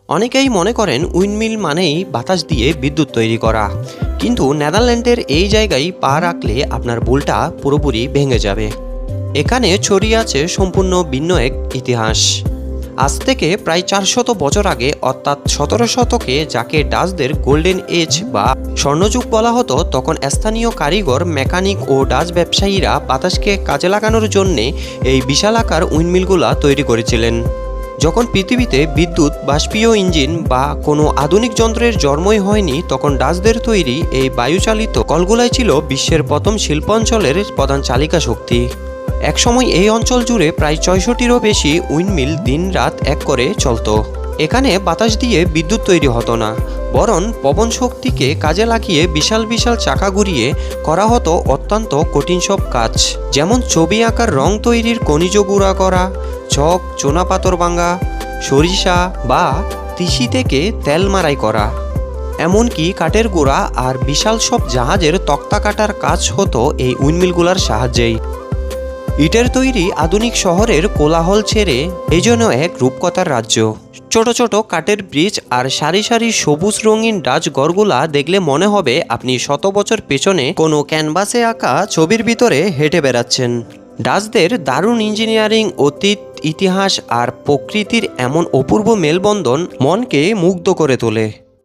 অনেকেই মনে করেন উইন্ডমিল মানেই বাতাস দিয়ে বিদ্যুৎ তৈরি করা, কিন্তু নেদারল্যান্ডের এই জায়গায় পা রাখলে আপনার ভুলটা পুরোপুরি ভেঙে যাবে। এখানে ছড়িয়ে আছে সম্পূর্ণ ভিন্ন এক ইতিহাস। আজ থেকে প্রায় 400 বছর আগে, অর্থাৎ 17 শতকে, যাকে ডাচদের গোল্ডেন এজ বা স্বর্ণযুগ বলা হতো, তখন স্থানীয় কারিগর, মেকানিক ও ডাচ ব্যবসায়ীরা বাতাসকে কাজে লাগানোর জন্যে এই বিশালাকার উইন্ডমিলগুলা তৈরি করেছিলেন। যখন পৃথিবীতে বিদ্যুৎ, বাষ্পীয় ইঞ্জিন বা কোনো আধুনিক যন্ত্রের জন্মই হয়নি, তখন ডাচদের তৈরি এই বায়ুচালিত কলগুলাই ছিল বিশ্বের প্রথম শিল্পাঞ্চলের প্রধান চালিকা শক্তি। একসময় এই অঞ্চল জুড়ে প্রায় ৬৬টিরও বেশি উইন্ডমিল দিন রাত এক করে চলত। এখানে বাতাস দিয়ে বিদ্যুৎ তৈরি হতো না, বরং পবন শক্তিকে কাজে লাগিয়ে বিশাল বিশাল চাকা ঘুরিয়ে করা হতো অত্যন্ত কঠিন সব কাজ, যেমন ছবি আঁকার রং তৈরির খনিজ গুঁড়া করা, চক, চুনাপাথর ভাঙা, সরিষা বা তিসি থেকে তেল মারাই করা, এমনকি কাঠের গুঁড়া আর বিশাল সব জাহাজের তক্তা কাটার কাজ হতো এই উইন্ডমিলগুলোর সাহায্যেই। ইটের তৈরি আধুনিক শহরের কোলাহল ছেড়ে এই জন্য এক রূপকথার রাজ্য। ছোট ছোট কাঠের ব্রিজ আর সারি সারি সবুজ রঙিন ডাচ ঘরগুলা দেখলে মনে হবে আপনি শত বছর পেছনে কোনো ক্যানভাসে আঁকা ছবির ভিতরে হেঁটে বেড়াচ্ছেন। ডাচদের দারুণ ইঞ্জিনিয়ারিং, অতীত, ইতিহাস আর প্রকৃতির এমন অপূর্ব মেলবন্ধন মনকে মুগ্ধ করে তোলে।